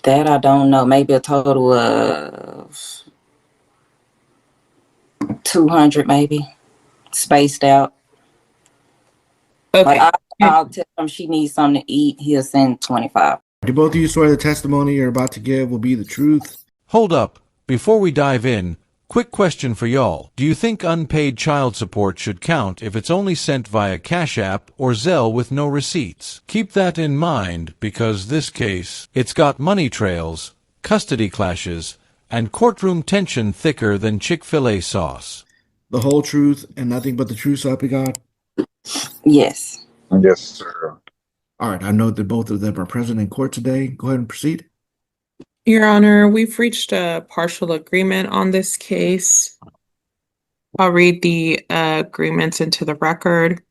That I don't know. Maybe a total of 200, maybe spaced out. Like Okay. I'll tell him she needs something to eat. He'll send 25. Do both of you swear the testimony you're about to give will be the truth? Hold up. Before we dive in, quick question for y'all. Do you think unpaid child support should count if it's only sent via CashApp or Zelle with no receipts? Keep that in mind because this case, it's got money trails, custody clashes, and courtroom tension thicker than Chick-fil-A sauce. The whole truth and nothing but the truth, so help you God? Yes. Yes, sir. All right, I note that both of them are present in court today. Go ahead and proceed. Your Honor, we've reached a partial agreement on this case. I'll read the agreements into the record.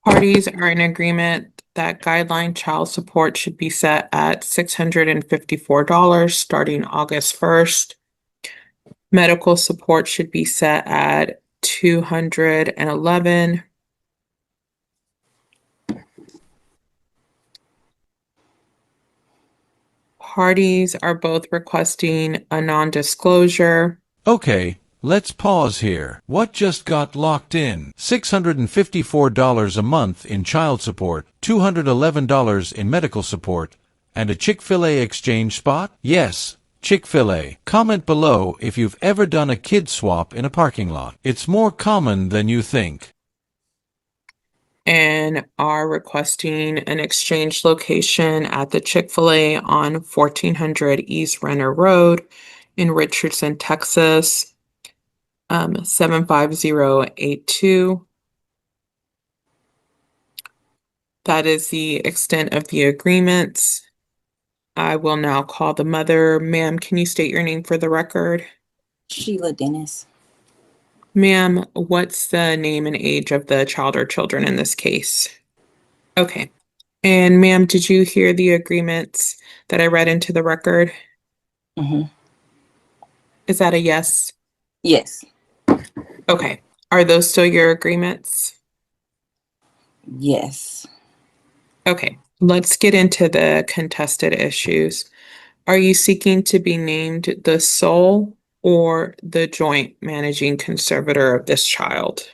Parties are in agreement that guideline child support should be set at $654 starting August 1st. Medical support should be set at $211. Parties are both requesting a non-disclosure. Okay, let's pause here. What just got locked in? $654 a month in child support, $211 in medical support, and a Chick-fil-A exchange spot? Yes, Chick-fil-A. Comment below if you've ever done a kid swap in a parking lot. It's more common than you think. And are requesting an exchange location at the Chick-fil-A on 1400 East Renner Road in Richardson, Texas, 75082. That is the extent of the agreements. I will now call the mother. Ma'am, can you state your name for the record? Sheila Dennis. Ma'am, what's the name and age of the child or children in this case? Okay. And ma'am, did you hear the agreements that I read into the record? Hmm. Is that a yes? Yes. Okay. Are those still your agreements? Yes. Okay. Let's get into the contested issues. Are you seeking to be named the sole or the joint managing conservator of this child?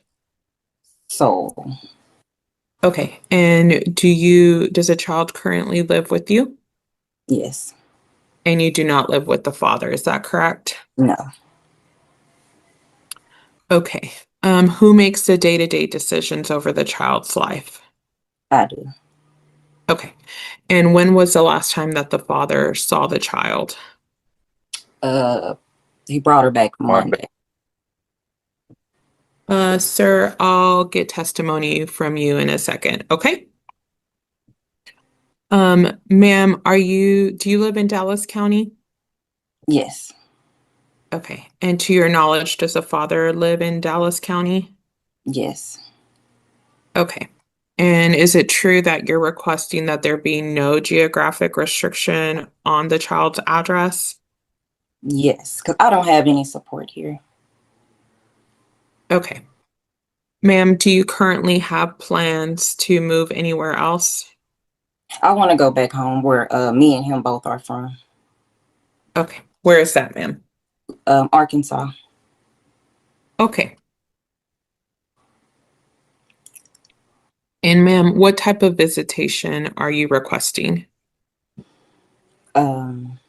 So, Okay. And does a child currently live with you? yes. And you do not live with the father, is that correct? No. Okay. Who makes the day-to-day decisions over the child's life? I do. Okay. And when was the last time that the father saw the child? Uh, he brought her back Monday. Monday. Sir, I'll get testimony from you in a second, okay? Ma'am, do you live in Dallas County? Yes. Okay. And to your knowledge, does the father live in Dallas County? Yes. Okay. And is it true that you're requesting that there be no geographic restriction on the child's address? Yes. Because I don't have any support here. Okay. Ma'am, do you currently have plans to move anywhere else? I want to go back home where me and him both are from. Okay. Where is that, ma'am? Arkansas. Okay. And ma'am, what type of visitation are you requesting? Um,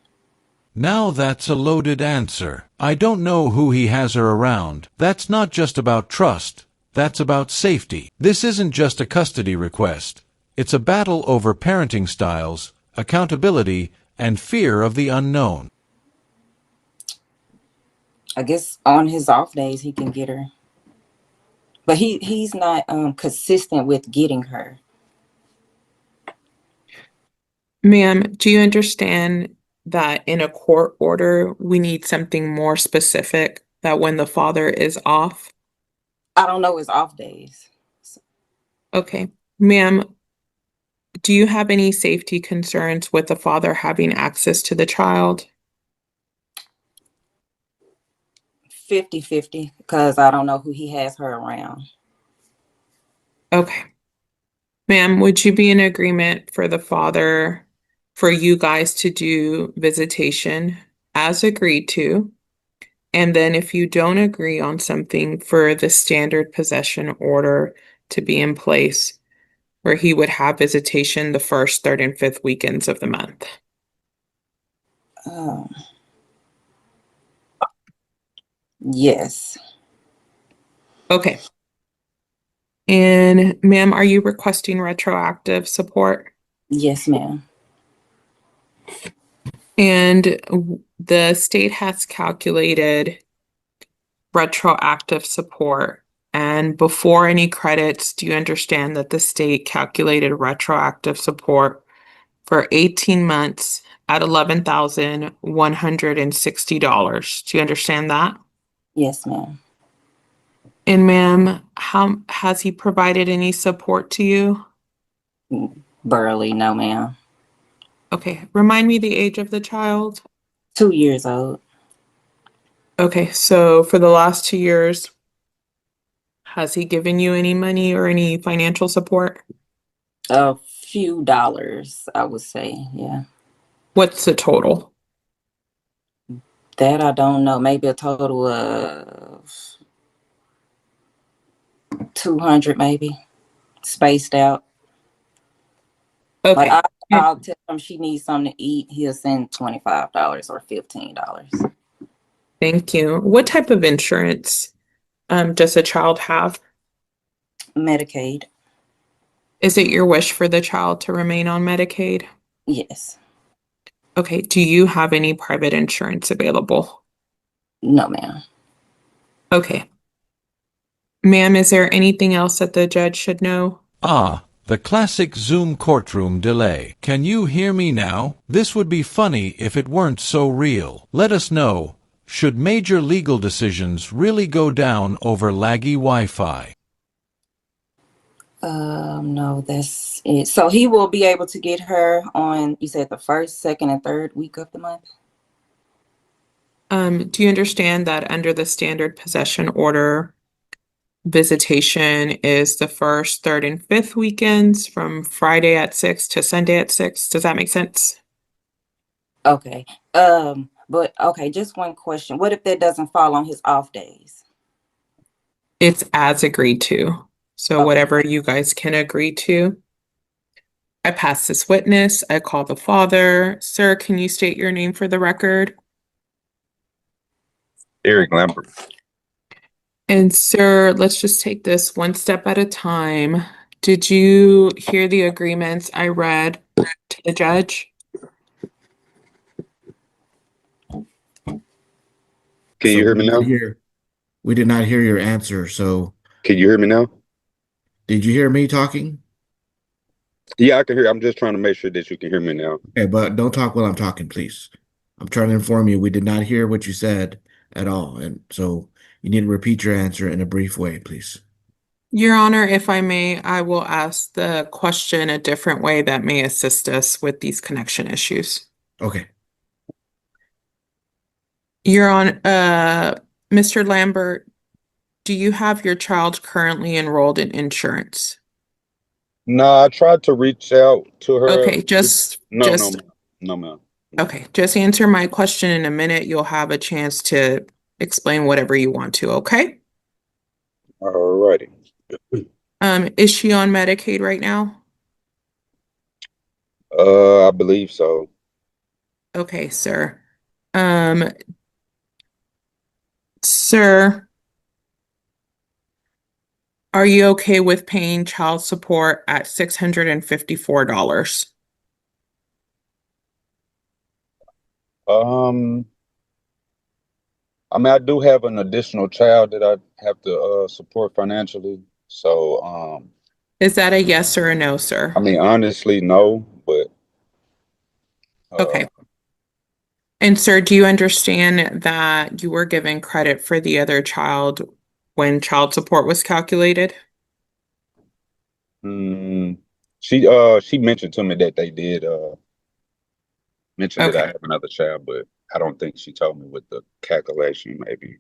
Now that's a loaded answer. I don't know who he has her around. That's not just about trust. That's about safety. This isn't just a custody request. It's a battle over parenting styles, accountability, and fear of the unknown. I guess on his off days he can get her. But he's not consistent with getting her. Ma'am, do you understand that in a court order, we need something more specific that when the father is off? I don't know his off days. Okay. Ma'am, do you have any safety concerns with the father having access to the child? 50-50 because I don't know who he has her around. Okay. Ma'am, would you be in agreement for the father, for you guys to do visitation as agreed to? And then if you don't agree on something, for the standard possession order to be in place, where he would have visitation the first, third, and fifth weekends of the month? Um, yes. Okay. And ma'am, are you requesting retroactive support? Yes, ma'am. And the state has calculated retroactive support. And before any credits, do you understand that the state calculated retroactive support for 18 months at $11,160? Do you understand that? Yes, ma'am. And ma'am, how has he provided any support to you? Burley, no, ma'am. Okay, remind me the age of the child. 2 years old. Okay, so for the last 2 years, has he given you any money or any financial support? A few dollars, I would say. Yeah. What's the total? That I don't know. Maybe a total of 200, maybe spaced out. Like Okay, I'll tell him she needs something to eat. He'll send $25 or $15. thank you. What type of insurance does a child have? Medicaid. Is it your wish for the child to remain on Medicaid? Yes. Okay, do you have any private insurance available? No, ma'am. Okay. Ma'am, is there anything else that the judge should know? Ah, the classic Zoom courtroom delay. Can you hear me now? This would be funny if it weren't so real. Let us know. Should major legal decisions really go down over laggy Wi-Fi? No, that's it. So he will be able to get her on, you said the first, second, and third week of the month? Do you understand that under the standard possession order, visitation is the first, third, and fifth weekends from Friday at 6 to Sunday at 6? Does that make sense? Okay. But okay, just one question. What if that doesn't fall on his off days? It's as agreed to. So Okay. whatever you guys can agree to. I pass this witness. I call the father. Sir, can you state your name for the record? Eric Lambert. And sir, let's just take this one step at a time. Did you hear the agreements I read to the judge? Can you hear me now? We did not hear your answer. So Can you hear me now? did you hear me talking? Yeah, I can hear. I'm just trying to make sure that you can hear me now. Okay, but don't talk while I'm talking, please. I'm trying to inform you, we did not hear what you said at all. And so you need to repeat your answer in a brief way, please. Your Honor, if I may, I will ask the question a different way that may assist us with these connection issues. Okay. Your Honor, Mr. Lambert, do you have your child currently enrolled in insurance? No, I tried to reach out to her. Okay, No, ma'am. Okay, just answer my question in a minute. You'll have a chance to explain whatever you want to, okay? All righty. Is she on Medicaid right now? I believe so. Okay, sir. Sir, are you okay with paying child support at $654? I mean, I do have an additional child that I have to support financially. So, Is that a yes or a no, sir? I mean, honestly, no, but Okay. And sir, do you understand that you were given credit for the other child when child support was calculated? she mentioned to me that they did mention that I Okay. have another child, but I don't think she told me with the calculation, maybe.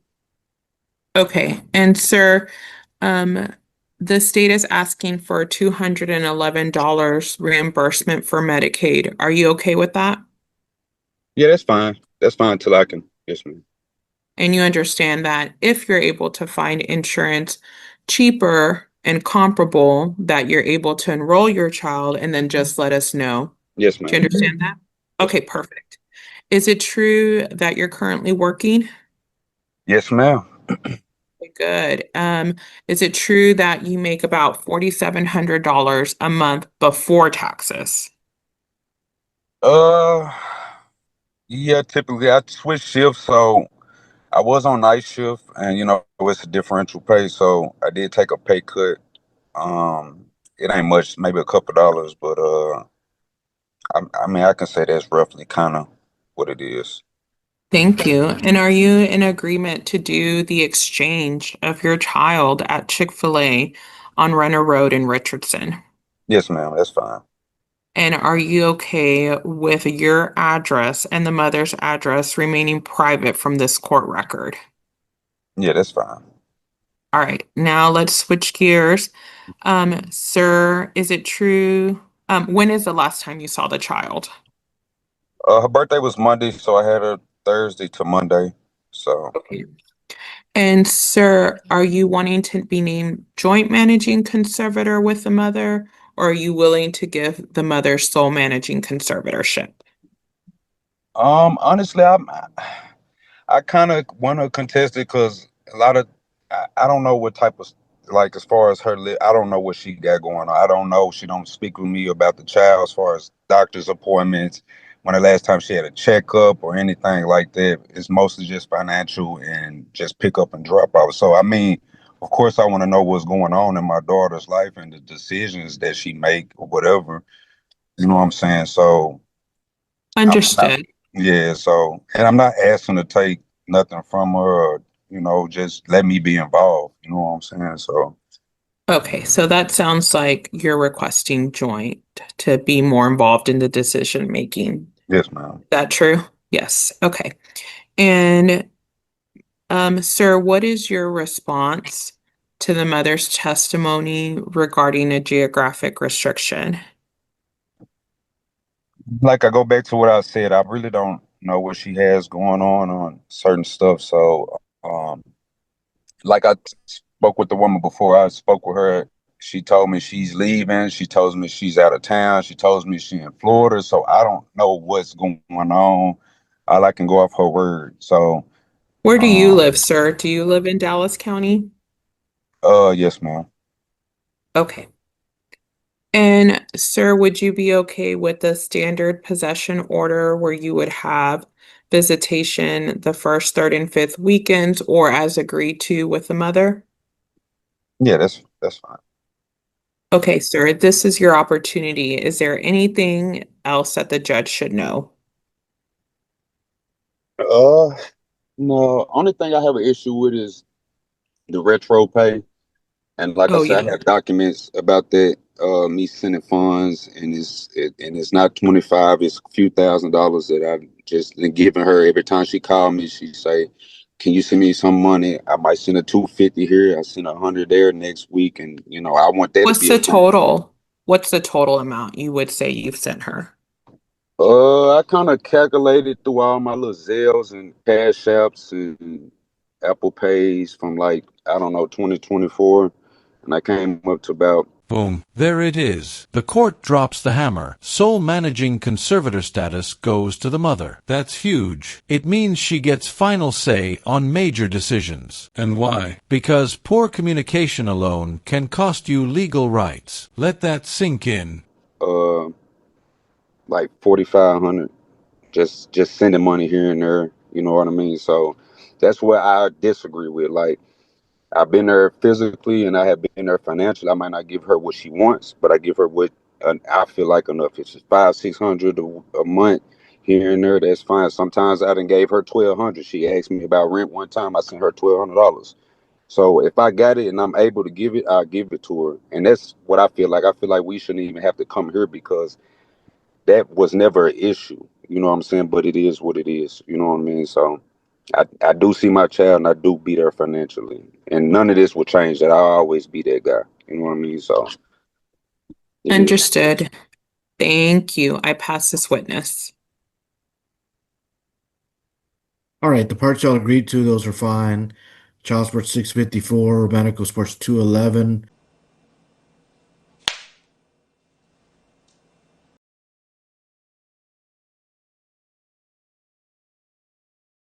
Okay. And sir, The state is asking for $211 reimbursement for Medicaid. Are you okay with that? Yeah, that's fine. That's fine till I can. Yes, ma'am. And you understand that if you're able to find insurance cheaper and comparable, that you're able to enroll your child and then just let us know. Yes, Do you ma'am. understand that? Yes, Okay, perfect. Is it true that you're currently working? yes, ma'am. Okay, good. Is it true that you make about $4,700 a month before taxes? Uh, yeah, typically I switch shifts, so I was on night shift, and it's a differential pay, so I did take a pay cut. It ain't much, maybe a couple dollars, but I mean, I can say that's roughly kind of what it is. Thank you. And are you in agreement to do the exchange of your child at Chick-fil-A on Runner Road in Richardson? Yes, ma'am. That's fine. And are you okay with your address and the mother's address remaining private from this court record? Yeah, that's fine. All right, now let's switch gears. Sir, is it true? When is the last time you saw the child? Her birthday was Monday, so I had her Thursday to Monday. So Okay. And sir, are you wanting to be named joint managing conservator with the mother, or are you willing to give the mother sole managing conservatorship? honestly, I kind of want to contest it because a lot of I don't know what type of, like, as far as I don't know what she got going on. I don't know. She don't speak with me about the child as far as doctor's appointments, when the last time she had a checkup or anything like that. It's mostly just financial and just pick up and drop out. So I mean, of course, I want to know what's going on in my daughter's life and the decisions that she make or whatever. You know what I'm saying? So I'm not, Understood. yeah, so, and I'm not asking to take nothing from her or, just let me be involved. You know what I'm saying? So, Okay, so that sounds like you're requesting joint to be more involved in the decision making. yes, ma'am. Is that true? Yes. Okay. And sir, what is your response to the mother's testimony regarding a geographic restriction? Like, I go back to what I said, I really don't know what she has going on certain stuff. So, like I spoke with the woman before, I spoke with her. She told me she's leaving. She tells me she's out of town. She tells me she's in Florida. So I don't know what's going on. All I can go off her word. So, Where do you um, live, sir? Do you live in Dallas County? yes, ma'am. Okay. And sir, would you be okay with the standard possession order where you would have visitation the first, third, and fifth weekends or as agreed to with the mother? Yeah, that's fine. Okay, sir, this is your opportunity. Is there anything else that the judge should know? Uh, no, only thing I have an issue with is the retro pay. And like I Oh, said, yeah. I have documents about that, me sending funds, and it's not 25, it's a few $1,000s that I've just been giving her. Every time she called me, she say, "Can you send me some money?" I might send her 250 here, I send 100 there next week, and I want that to What's be a the thing. total? What's the total amount you would say you've sent her? I kind of calculated through all my little Zelles and Cash Apps and Apple Pays from, like, I don't know, 2024, and I came up to about. Boom. There it is. The court drops the hammer. Sole managing conservator status goes to the mother. That's huge. It means she gets final say on major decisions. And why? Because poor communication alone can cost you legal rights. Let that sink in. uh like 4,500, just sending money here and there, you know what I mean? So that's what I disagree with. Like, I've been there physically and I have been there financially. I might not give her what she wants, but I give her what, I feel like enough. If it's 500-600 a month here and there, that's fine. Sometimes I done gave her 1,200. She asked me about rent one time, I sent her $1,200. So if I got it and I'm able to give it, I'll give it to her. And that's what I feel like. I feel like we shouldn't even have to come here because that was never an issue. You know what I'm saying? But it is what it is. You know what I mean? So I do see my child and I do be there financially. And none of this will change that. I'll always be that guy. You know what I mean? So it is. Understood. Thank you. I pass this witness. All right, the parts y'all agreed to, those are fine. Child support 654, medical support's 211.